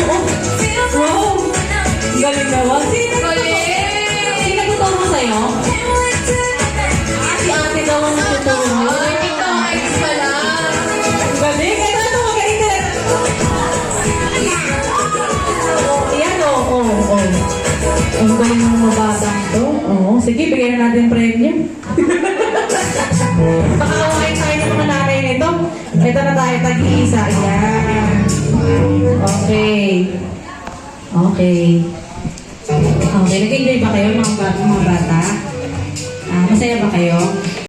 Wow! Galing naman. Sino nagtuturo mo sa'yo? Si ate daw ang nagtuturo mo. Galing. Ito, magaling ka. Ayan, oo. Ang galing ng mga batang to. Oo, sige, bigyan na natin premium. Baka kawain tayo ng mga nanay nito. Ito na tayo, tag-iisa. Ayan. Okay. Okay. Okay, nag-enjoy ba kayo mga bata? Masaya ba kayo?